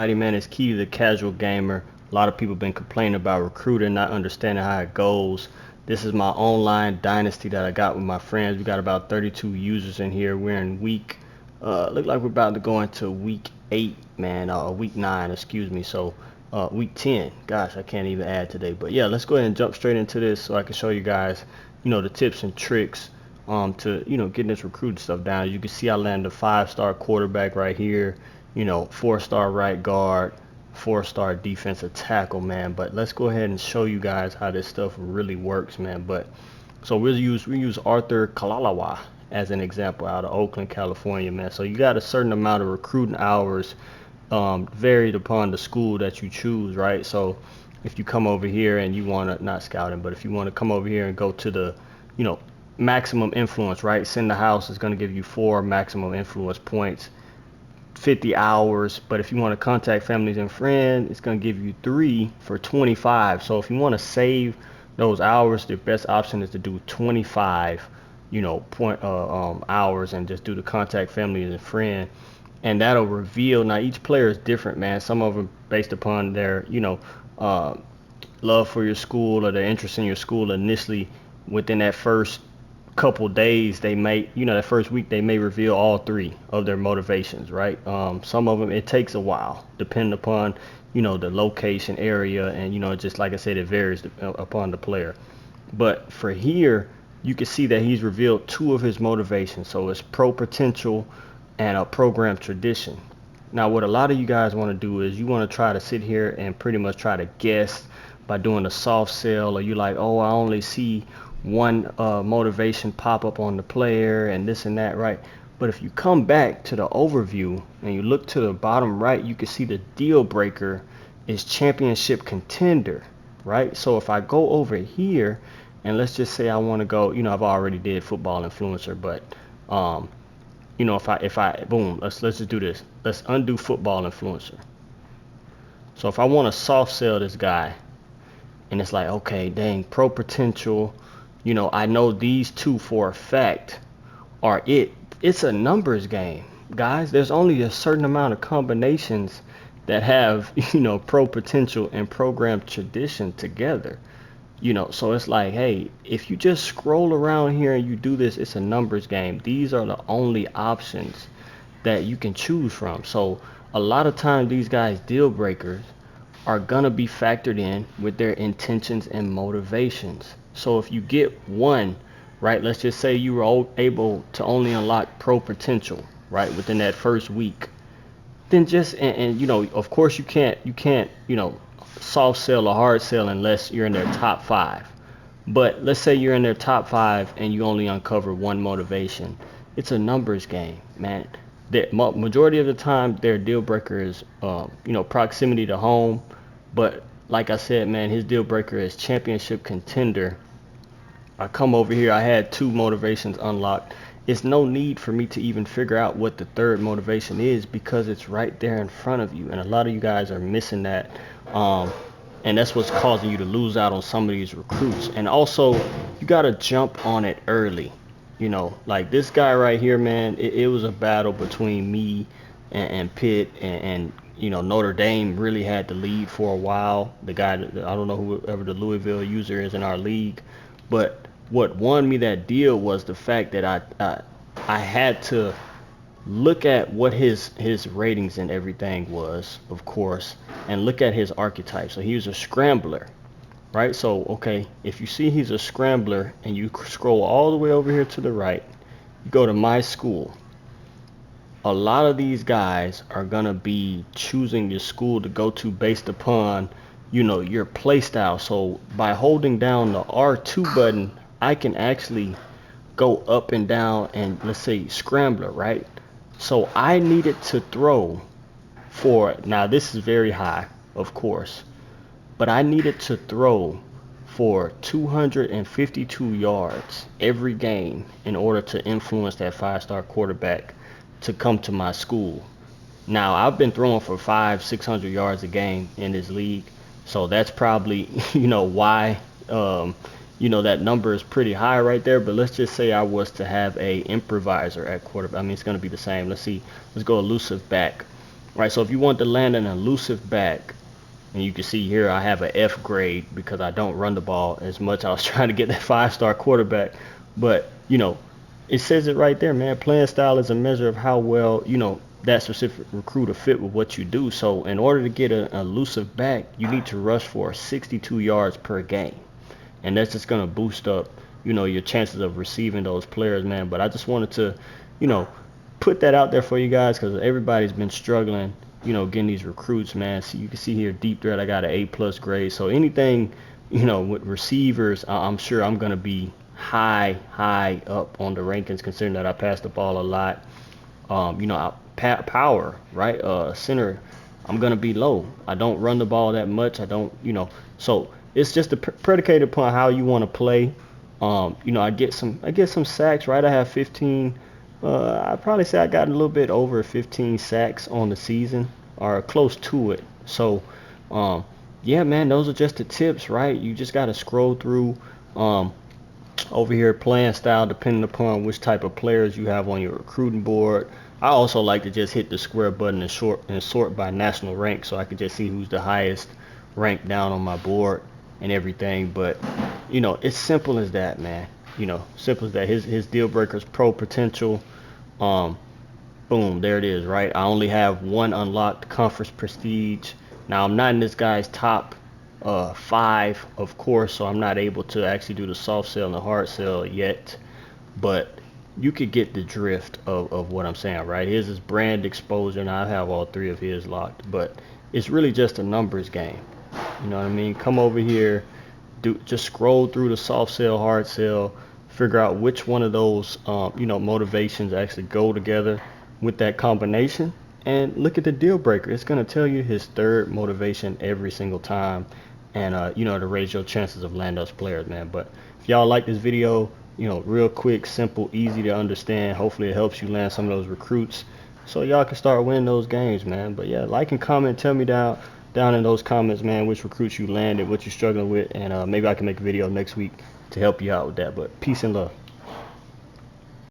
Mighty man, it's Key to the Casual Gamer. A lot of people been complaining about recruiting, not understanding how it goes. This is my online dynasty that I got with my friends. We got about 32 users in here. We're in look like we're about to go into week 8, man, week 9, excuse me. So, week 10. Gosh, I can't even add today. But yeah, let's go ahead and jump straight into this so I can show you guys, the tips and tricks to, getting this recruiting stuff down. As you can see, I landed a 5-star quarterback right here, 4-star right guard, 4-star defensive tackle, man. But let's go ahead and show you guys how this stuff really works, man. But so we use Arthur Kalalawa as an example out of Oakland, California, man. So you got a certain amount of recruiting hours, varied upon the school that you choose, right? So if you come over here and you want to, not scouting, but if you want to come over here and go to the, you know, maximum influence, right? Send the house is going to give you 4 maximum influence points, 50 hours. But if you want to contact families and friends, it's going to give you 3 for 25. So if you want to save those hours, the best option is to do 25, hours, and just do the contact families and friends, and that'll reveal. Now each player is different, man. Some of them based upon their, uh, love for your school or their interest in your school initially. Within that first couple days, they may, that first week, they may reveal all 3 of their motivations, right? Some of them it takes a while, depending upon, the location, area, and just like I said, it varies upon the player. But for here, you can see that he's revealed 2 of his motivations. So it's pro potential and a program tradition. Now, what a lot of you guys want to do is you want to try to sit here and pretty much try to guess by doing a soft sell, or you like, oh, I only see one motivation pop up on the player and this and that, right? But if you come back to the overview and you look to the bottom right, you can see the deal breaker is championship contender, right? So if I go over here and let's just say I want to go, I've already did football influencer, but um, if I boom, let's just do this. Let's undo football influencer. So if I want to soft sell this guy, and it's like, okay, dang, pro potential, I know these 2 for a fact are it. It's a numbers game, guys. There's only a certain amount of combinations that have, pro potential and program tradition together. So it's like, hey, if you just scroll around here and you do this, it's a numbers game. These are the only options that you can choose from. So a lot of times these guys deal breakers are gonna be factored in with their intentions and motivations. So if you get one, right, let's just say you were able to only unlock pro potential, right, within that first week, then just and of course you can't soft sell or hard sell unless you're in their top 5. But let's say you're in their top 5 and you only uncover one motivation. It's a numbers game, man. The majority of the time their deal breaker is proximity to home. But like I said, man, his deal breaker is championship contender. I come over here, I had 2 motivations unlocked. It's no need for me to even figure out what the third motivation is because it's right there in front of you. And a lot of you guys are missing that. Um, and that's what's causing you to lose out on some of these recruits. And also, you got to jump on it early. Like this guy right here, man, it was a battle between me and Pitt, and Notre Dame really had the lead for a while. The guy, I don't know whoever the Louisville user is in our league, but what won me that deal was the fact that I had to look at what his ratings and everything was, of course, and look at his archetype. So he was a scrambler, right? So okay, if you see he's a scrambler and you scroll all the way over here to the right, you go to my school. A lot of these guys are gonna be choosing your school to go to based upon your play style. So by holding down the R2 button, I can actually go up and down and let's say scrambler, right? So I needed to throw for, now this is very high, of course, but I needed to throw for 252 yards every game in order to influence that 5-star quarterback to come to my school. Now I've been throwing for 500-600 yards a game in this league, so that's probably why that number is pretty high right there. But let's just say I was to have a improviser at quarterback. I mean, it's going to be the same. Let's see. Let's go elusive back. right? So if you want to land an elusive back, and you can see here I have an F grade because I don't run the ball as much. I was trying to get that 5-star quarterback, but it says it right there, man. Playing style is a measure of how well that specific recruiter fit with what you do. So in order to get an elusive back, you need to rush for 62 yards per game, and that's just gonna boost up your chances of receiving those players, man. But I just wanted to you know put that out there for you guys because everybody's been struggling getting these recruits, man. So you can see here, deep threat, I got an A+ grade. So anything with receivers, I'm sure I'm gonna be high up on the rankings, considering that I pass the ball a lot. Power, right? Center, I'm gonna be low. I don't run the ball that much. I don't, so it's just predicated upon how you want to play. I get some sacks, right? I have 15. I'd probably say I got a little bit over 15 sacks on the season, or close to it. So, um, yeah, man, those are just the tips, right? You just gotta scroll through. Um, Over here, playing style, depending upon which type of players you have on your recruiting board. I also like to just hit the square button and sort by national rank, so I can just see who's the highest ranked down on my board and everything. But it's simple as that, man. Simple as that. His deal breakers, pro potential. Um, Boom, there it is, right? I only have one unlocked, conference prestige. Now I'm not in this guy's top five, of course, so I'm not able to actually do the soft sell and the hard sell yet. But you could get the drift of what I'm saying, right? Here's his brand exposure, and I have all three of his locked. But it's really just a numbers game. You know what I mean? Come over here, just scroll through the soft sell, hard sell, figure out which one of those motivations actually go together with that combination, and look at the deal breaker. It's going to tell you his third motivation every single time, and to raise your chances of landing those players, man. But if y'all like this video, real quick, simple, easy to understand, hopefully it helps you land some of those recruits so y'all can start winning those games, man. But yeah, like and comment, tell me down in those comments, man, which recruits you landed, what you're struggling with, and maybe I can make a video next week to help you out with that. But peace and love.